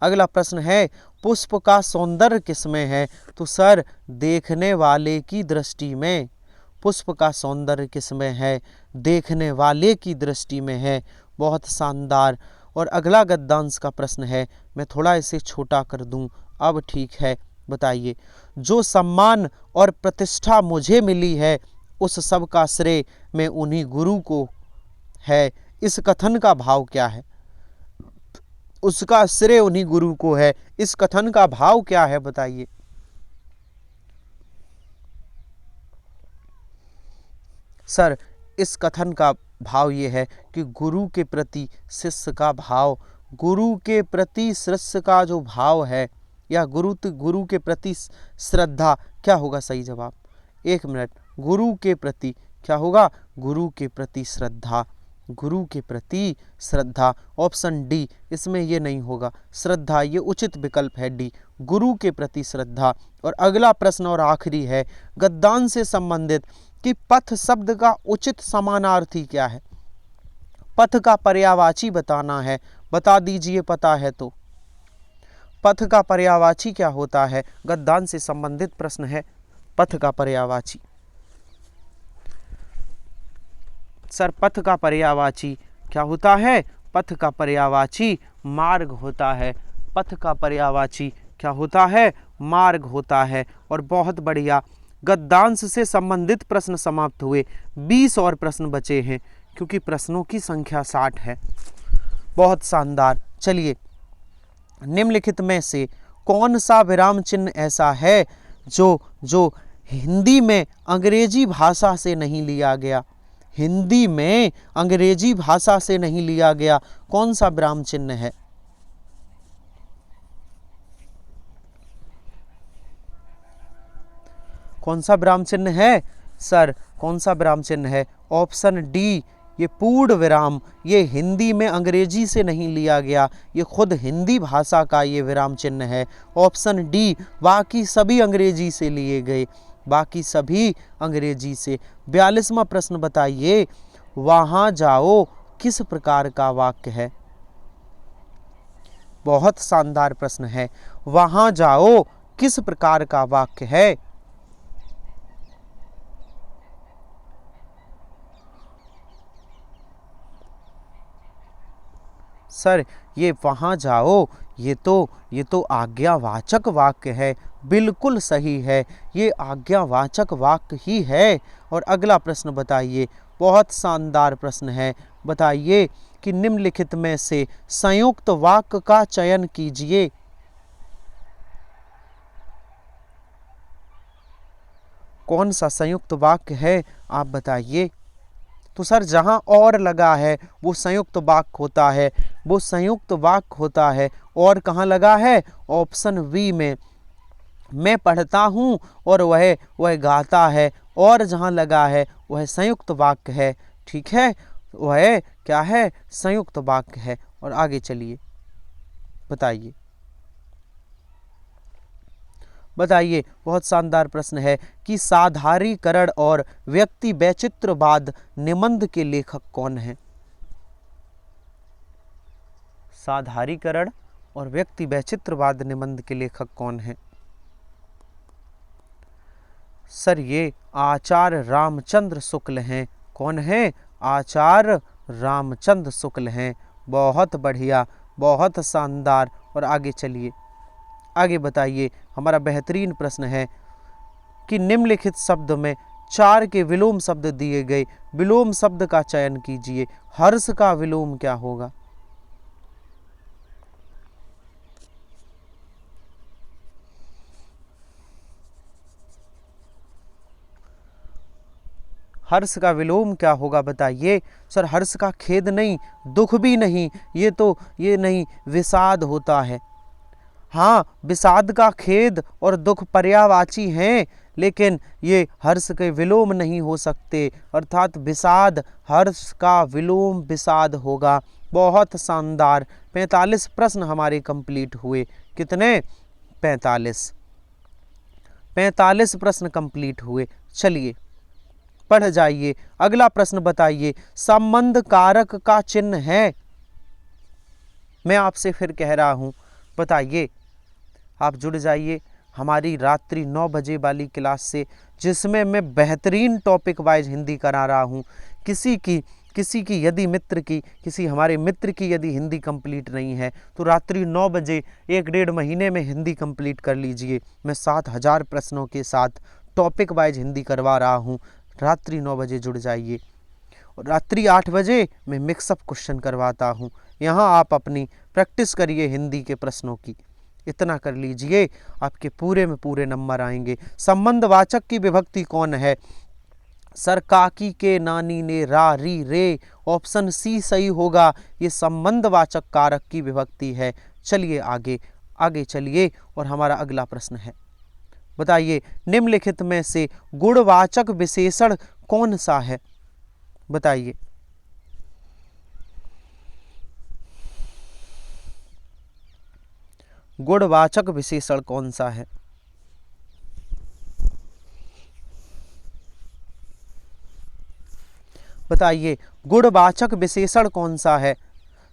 अगला प्रश्न है, पुष्प का सौंदर्य किसमें है? तो सर, देखने वाले की दृष्टि में। पुष्प का सौंदर्य किसमें है? देखने वाले की दृष्टि में है। बहुत शानदार। और अगला गद्यांश का प्रश्न है, मैं थोड़ा इसे छोटा कर दूं, अब ठीक है। बताइए, जो सम्मान और प्रतिष्ठा मुझे मिली है, उस सब का श्रेय मैं उन्हीं गुरु को है। इस कथन का भाव क्या है? उसका श्रेय उन्हीं गुरु को है। इस कथन का भाव क्या है? बताइए। सर, इस कथन का भाव ये है कि गुरु के प्रति शिष्य का भाव, गुरु के प्रति शिष्य का जो भाव है, या गुरु के प्रति श्रद्धा, क्या होगा सही जवाब? 1 मिनट। गुरु के प्रति क्या होगा? गुरु के प्रति श्रद्धा। गुरु के प्रति श्रद्धा। ऑप्शन डी, इसमें ये नहीं होगा, श्रद्धा ये उचित विकल्प है, डी, गुरु के प्रति श्रद्धा। और अगला प्रश्न और आखिरी है गद्यांश से संबंधित कि पथ शब्द का उचित समानार्थी क्या है? पथ का पर्यायवाची बताना है। बता दीजिए, पता है तो। पथ का पर्यायवाची क्या होता है? गद्यांश से संबंधित प्रश्न है, पथ का पर्यायवाची। सर, पथ का पर्यायवाची क्या होता है? पथ का पर्यायवाची मार्ग होता है। पथ का पर्यायवाची क्या होता है? मार्ग होता है। और बहुत बढ़िया, गद्यांश से संबंधित प्रश्न समाप्त हुए। 20 और प्रश्न बचे हैं, क्योंकि प्रश्नों की संख्या 60 है। बहुत शानदार। चलिए, निम्नलिखित में से कौन सा विराम चिन्ह ऐसा है जो हिंदी में अंग्रेजी भाषा से नहीं लिया गया? हिंदी में अंग्रेजी भाषा से नहीं लिया गया, कौन सा विराम चिन्ह है? कौन सा विराम चिन्ह है? सर, कौन सा विराम चिन्ह है? ऑप्शन डी, ये पूर्ण विराम ये हिंदी में अंग्रेजी से नहीं लिया गया, ये खुद हिंदी भाषा का ये विराम चिन्ह है। ऑप्शन डी, बाकी सभी अंग्रेजी से लिए गए, बाकी सभी अंग्रेजी से। 42वां प्रश्न बताइए, वहां जाओ किस प्रकार का वाक्य है? बहुत शानदार प्रश्न है। वहां जाओ किस प्रकार का वाक्य है? सर ये वहां जाओ ये तो आज्ञावाचक वाक्य है। बिल्कुल सही है, ये आज्ञावाचक वाक्य ही है। और अगला प्रश्न बताइए, बहुत शानदार प्रश्न है। बताइए कि निम्नलिखित में से संयुक्त वाक्य का चयन कीजिए। कौन सा संयुक्त वाक्य है आप बताइए। तो सर जहां और लगा है वो संयुक्त वाक्य होता है, वो संयुक्त वाक्य होता है। और कहाँ लगा है? ऑप्शन बी में। मैं पढ़ता हूँ और वह गाता है, और जहाँ लगा है वह संयुक्त वाक्य है। ठीक है, वह क्या है? संयुक्त वाक्य है। और आगे चलिए बताइए बताइए। बहुत शानदार प्रश्न है कि साधारीकरण और व्यक्ति वैचित्रवाद निबंध के लेखक कौन हैं? साधारीकरण और व्यक्ति वैचित्रवाद निबंध के लेखक कौन हैं? सर ये आचार्य रामचंद्र शुक्ल हैं। कौन हैं? आचार्य रामचंद्र शुक्ल हैं। बहुत बढ़िया, बहुत शानदार। और आगे चलिए, आगे बताइए। हमारा बेहतरीन प्रश्न है कि निम्नलिखित शब्द में 4 के विलोम शब्द दिए गए, विलोम शब्द का चयन कीजिए। हर्ष का विलोम क्या होगा? हर्ष का विलोम क्या होगा बताइए। सर हर्ष का खेद नहीं, दुख भी नहीं, ये नहीं, विषाद होता है। हाँ, विषाद का खेद और दुख पर्यायवाची हैं, लेकिन ये हर्ष के विलोम नहीं हो सकते, अर्थात विषाद, हर्ष का विलोम विषाद होगा। बहुत शानदार। 45 प्रश्न हमारे कंप्लीट हुए। कितने? 45 प्रश्न कंप्लीट हुए। चलिए पढ़ जाइए। अगला प्रश्न बताइए, संबंध कारक का चिन्ह है? मैं आपसे फिर कह रहा हूं, बताइए। आप जुड़ जाइए हमारी रात्रि 9 बजे वाली क्लास से, जिसमें मैं बेहतरीन टॉपिक वाइज हिंदी करा रहा हूं। किसी की यदि किसी हमारे मित्र की यदि हिंदी कंप्लीट नहीं है तो रात्रि 9 बजे 1-1.5 महीने में हिंदी कंप्लीट कर लीजिए। मैं 7000 प्रश्नों के साथ टॉपिक वाइज हिंदी करवा रहा हूं। रात्रि 9 बजे जुड़ जाइए। और रात्रि 8 बजे मैं मिक्सअप क्वेश्चन करवाता हूँ। यहाँ आप अपनी प्रैक्टिस करिए हिंदी के प्रश्नों की। इतना कर लीजिए, आपके पूरे में पूरे नंबर आएंगे। संबंधवाचक की विभक्ति कौन है? सर काकी के नानी ने रा री रे। ऑप्शन सी सही होगा, ये संबंधवाचक कारक की विभक्ति है। चलिए आगे चलिए। और हमारा अगला प्रश्न है, बताइए निम्नलिखित में से गुणवाचक विशेषण कौन सा है? बताइए। गुणवाचक विशेषण कौन सा है? बताइए गुणवाचक विशेषण कौन सा है?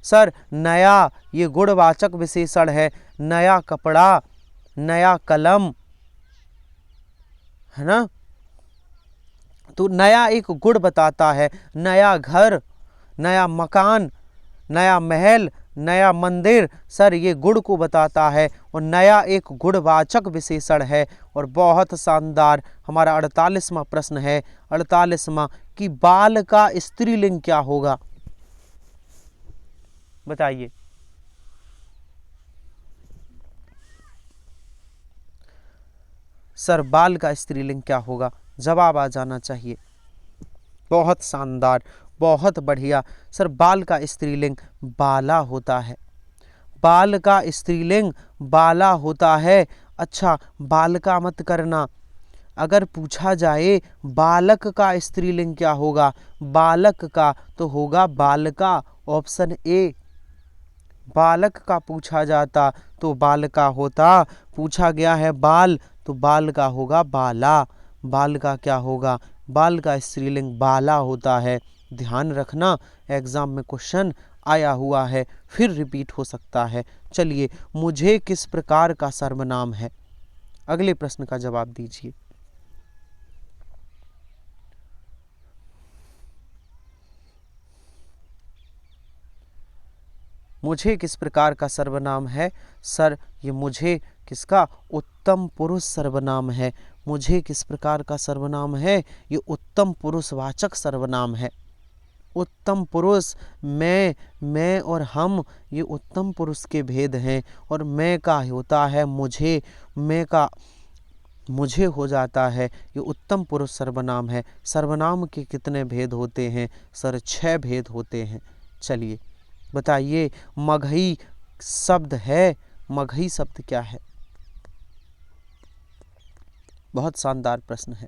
सर नया, ये गुणवाचक विशेषण है। नया कपड़ा, नया कलम, है ना? तो नया एक गुण बताता है। नया घर, नया मकान, नया महल, नया मंदिर, सर ये गुण को बताता है। और नया एक गुणवाचक विशेषण है। और बहुत शानदार हमारा 48वां प्रश्न है। 48वां कि बाल का स्त्रीलिंग क्या होगा? बताइए। सर बाल का स्त्रीलिंग क्या होगा? जवाब आ जाना चाहिए। बहुत शानदार, बहुत बढ़िया। सर बाल का स्त्रीलिंग बाला होता है। बाल का स्त्रीलिंग बाला होता है। अच्छा, बालिका मत करना, अगर पूछा जाए बालक का स्त्रीलिंग क्या होगा, बालक का तो होगा बालका, ऑप्शन ए। बालक का पूछा जाता तो बालका होता, पूछा गया है बाल तो बाल का होगा बाला, बाल का क्या होगा, बाल का स्त्रीलिंग बाला होता है। ध्यान रखना, एग्जाम में क्वेश्चन आया हुआ है, फिर रिपीट हो सकता है। चलिए, मुझे किस प्रकार का सर्वनाम है, अगले प्रश्न का जवाब दीजिए। मुझे किस प्रकार का सर्वनाम है? सर, ये मुझे किसका, उत्तम पुरुष सर्वनाम है। मुझे किस प्रकार का सर्वनाम है? ये उत्तम पुरुषवाचक सर्वनाम है। उत्तम पुरुष, मैं और हम, ये उत्तम पुरुष के भेद हैं। और मैं का होता है मुझे, मैं का मुझे हो जाता है, ये उत्तम पुरुष सर्वनाम है। सर्वनाम के कितने भेद होते हैं? सर, 6 भेद होते हैं। चलिए बताइए, मगही शब्द है, मगही शब्द क्या है? बहुत शानदार प्रश्न है।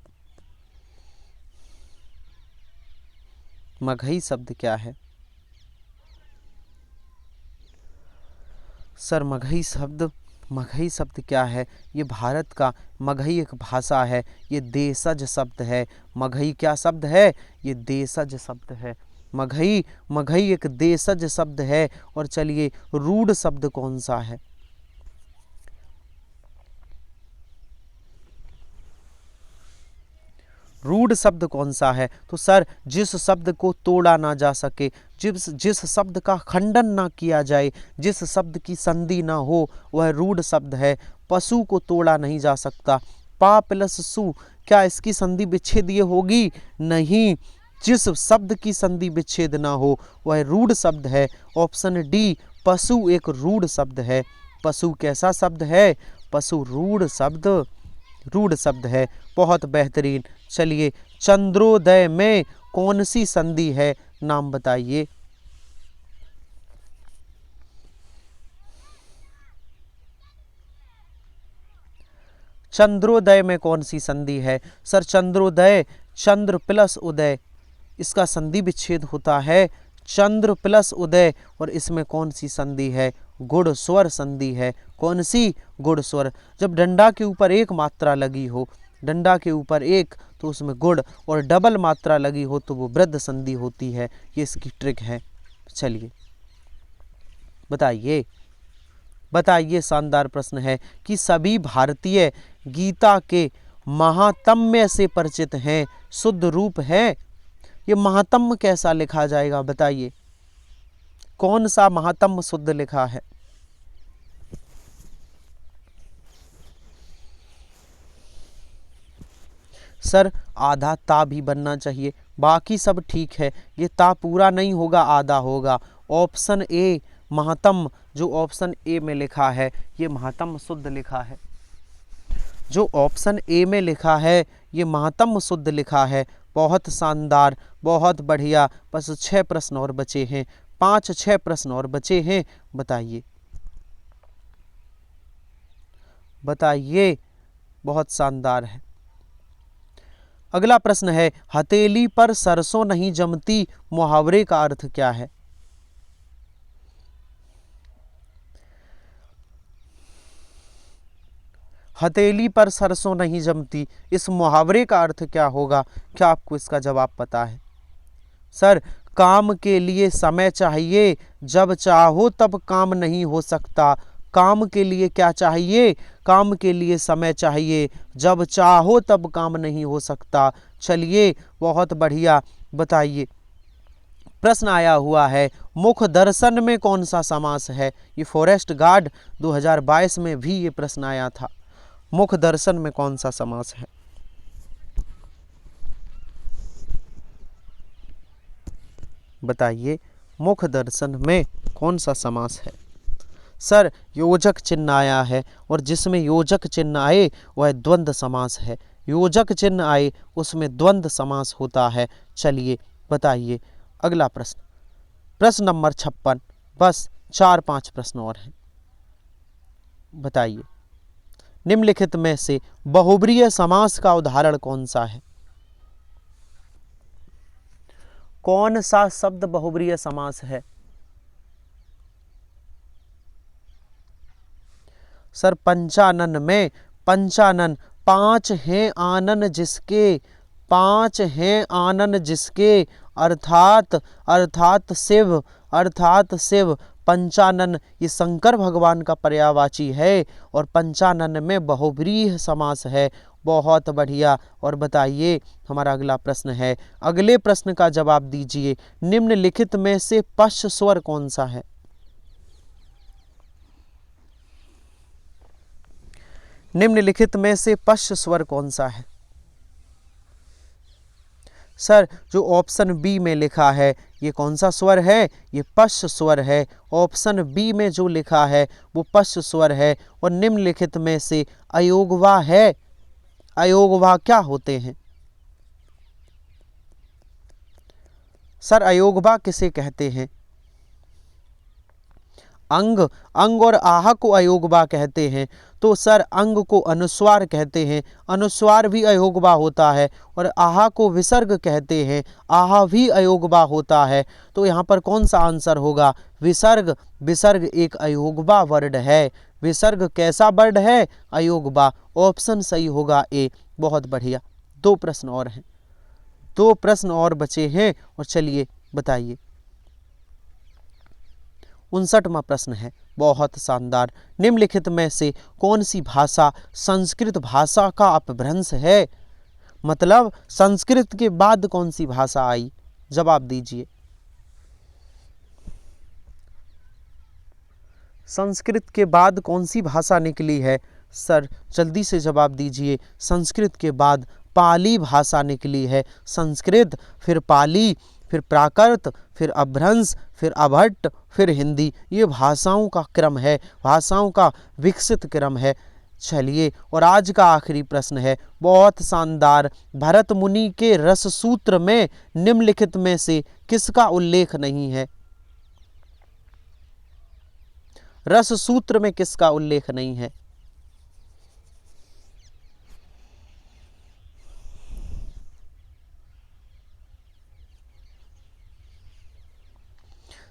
मगही शब्द क्या है? सर, मगही शब्द क्या है? ये भारत का, मगही एक भाषा है, ये देशज शब्द है। मगही क्या शब्द है? ये देशज शब्द है। मगही एक देशज शब्द है। और चलिए, रूढ़ शब्द कौन सा है? रूढ़ शब्द कौन सा है? तो सर, जिस शब्द को तोड़ा ना जा सके, जिस शब्द का खंडन ना किया जाए, जिस शब्द की संधि ना हो, वह रूढ़ शब्द है। पशु को तोड़ा नहीं जा सकता। पा प्लस सु, क्या इसकी संधि विच्छेदीय होगी? नहीं। जिस शब्द की संधि विच्छेद ना हो वह रूढ़ शब्द है। ऑप्शन डी, पशु एक रूढ़ शब्द है। पशु कैसा शब्द है? पशु रूढ़ शब्द है। बहुत बेहतरीन। चलिए, चंद्रोदय में कौन सी संधि है? नाम बताइए। चंद्रोदय में कौन सी संधि है? सर, चंद्रोदय, चंद्र प्लस उदय, इसका संधि विच्छेद होता है। चंद्र प्लस उदय, और इसमें कौन सी संधि है? गुण स्वर संधि है। कौन सी? गुण स्वर। जब डंडा के ऊपर एक मात्रा लगी हो, डंडा के ऊपर एक, तो उसमें गुण, और डबल मात्रा लगी हो तो वो वृद्ध संधि होती है। ये इसकी ट्रिक है। चलिए बताइए, शानदार प्रश्न है कि सभी भारतीय गीता के महात्म्य से परिचित हैं, शुद्ध रूप है। ये महात्म्य कैसा लिखा जाएगा? बताइए, कौन सा महात्म्य शुद्ध लिखा है? सर, आधा ता भी बनना चाहिए, बाकी सब ठीक है। ये ता पूरा नहीं होगा, आधा होगा। ऑप्शन ए महात्म्य, जो ऑप्शन ए में लिखा है, ये महात्म्य शुद्ध लिखा है। जो ऑप्शन ए में लिखा है, ये महात्म्य शुद्ध लिखा है। बहुत शानदार, बहुत बढ़िया। बस 6 प्रश्न और बचे हैं, 5-6 प्रश्न और बचे हैं। बताइए, बहुत शानदार है। अगला प्रश्न है, हथेली पर सरसों नहीं जमती, मुहावरे का अर्थ क्या है? हथेली पर सरसों नहीं जमती, इस मुहावरे का अर्थ क्या होगा? क्या आपको इसका जवाब पता है? सर, काम के लिए समय चाहिए, जब चाहो तब काम नहीं हो सकता। काम के लिए क्या चाहिए? काम के लिए समय चाहिए, जब चाहो तब काम नहीं हो सकता। चलिए, बहुत बढ़िया। बताइए, प्रश्न आया हुआ है, मुख दर्शन में कौन सा समास है? ये फॉरेस्ट गार्ड 2022 में भी ये प्रश्न आया था। मुख दर्शन में कौन सा समास है? बताइए, मुख दर्शन में कौन सा समास है? सर, योजक चिन्ह आया है, और जिसमें योजक चिन्ह आए वह द्वंद्व समास है। योजक चिन्ह आए उसमें द्वंद्व समास होता है। चलिए बताइए, अगला प्रश्न, प्रश्न नंबर 56। बस 4-5 प्रश्न और हैं। बताइए, निम्नलिखित में से बहुब्रीहि समास का उदाहरण कौन सा है? कौन सा शब्द बहुब्रीहि समास है? सर पंचानन में, पंचानन, पांच हैं आनन जिसके, पांच हैं आनन जिसके, अर्थात शिव, अर्थात शिव। पंचानन ये शंकर भगवान का पर्यायवाची है और पंचानन में बहुब्रीहि समास है। बहुत बढ़िया। और बताइए हमारा अगला प्रश्न है, अगले प्रश्न का जवाब दीजिए। निम्नलिखित में से पश्च स्वर कौन सा है? निम्नलिखित में से पश्च स्वर कौन सा है? सर जो ऑप्शन बी में लिखा है ये कौन सा स्वर है? ये पश्च स्वर है। ऑप्शन बी में जो लिखा है वो पश्च स्वर है। और निम्नलिखित में से अयोगवा है, अयोगवा क्या होते हैं? सर अयोगवा किसे कहते हैं? अंग, अंग और आहा को अयोगवा कहते हैं। तो सर अंग को अनुस्वार कहते हैं, अनुस्वार भी अयोगवा होता है। और आहा को विसर्ग कहते हैं, आहा भी अयोगवा होता है। तो यहाँ पर कौन सा आंसर होगा? विसर्ग। विसर्ग एक अयोगवा वर्ड है। विसर्ग कैसा वर्ड है? अयोगवा। ऑप्शन सही होगा ए। बहुत बढ़िया। दो प्रश्न और हैं, दो प्रश्न और बचे हैं और चलिए बताइए। 59वां प्रश्न है, बहुत शानदार। निम्नलिखित में से कौन सी भाषा संस्कृत भाषा का अपभ्रंश है? मतलब संस्कृत के बाद कौन सी भाषा आई? जवाब दीजिए। संस्कृत के बाद कौन सी भाषा निकली है? सर जल्दी से जवाब दीजिए। संस्कृत के बाद पाली भाषा निकली है। संस्कृत, फिर पाली, फिर प्राकृत, फिर अपभ्रंश, फिर अभट्ट, फिर हिंदी। ये भाषाओं का क्रम है, भाषाओं का विकसित क्रम है। चलिए और आज का आखिरी प्रश्न है, बहुत शानदार। भरत मुनि के रस सूत्र में निम्नलिखित में से किसका उल्लेख नहीं है? रस सूत्र में किसका उल्लेख नहीं है?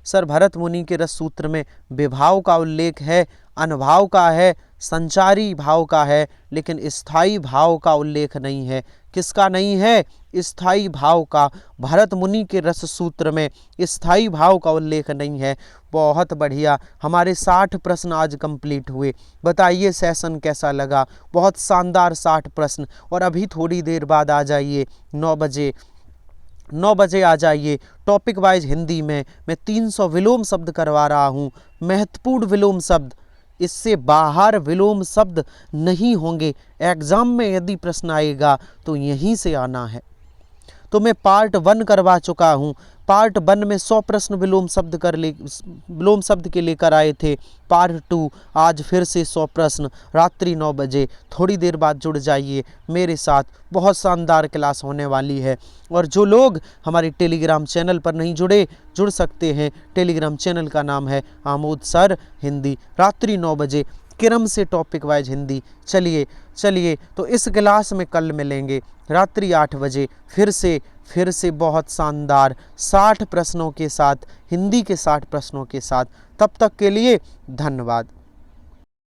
सर भरत मुनि के रस सूत्र में विभाव का उल्लेख है, अनुभाव का है, संचारी भाव का है, लेकिन स्थायी भाव का उल्लेख नहीं है। किसका नहीं है? स्थायी भाव का। भरत मुनि के रस सूत्र में स्थायी भाव का उल्लेख नहीं है। बहुत बढ़िया। हमारे 60 प्रश्न आज कंप्लीट हुए। बताइए सेशन कैसा लगा? बहुत शानदार 60 प्रश्न। और अभी थोड़ी देर बाद आ जाइए 9 बजे आ जाइए। टॉपिक वाइज हिंदी में मैं 300 विलोम शब्द करवा रहा हूँ, महत्वपूर्ण विलोम शब्द। इससे बाहर विलोम शब्द नहीं होंगे। एग्जाम में यदि प्रश्न आएगा तो यहीं से आना है। तो मैं पार्ट 1 करवा चुका हूँ। पार्ट 1 में 100 प्रश्न विलोम शब्द के लेकर आए थे। पार्ट 2 आज फिर से 100 प्रश्न, रात्रि 9 बजे। थोड़ी देर बाद जुड़ जाइए मेरे साथ, बहुत शानदार क्लास होने वाली है। और जो लोग हमारे टेलीग्राम चैनल पर नहीं जुड़े, जुड़ सकते हैं। टेलीग्राम चैनल का नाम है आमोद सर हिंदी। रात्रि 9 बजे क्रम से टॉपिक वाइज हिंदी। चलिए तो इस क्लास में कल मिलेंगे रात्रि 8 बजे फिर से बहुत शानदार 60 प्रश्नों के साथ, हिंदी के 60 प्रश्नों के साथ। तब तक के लिए धन्यवाद।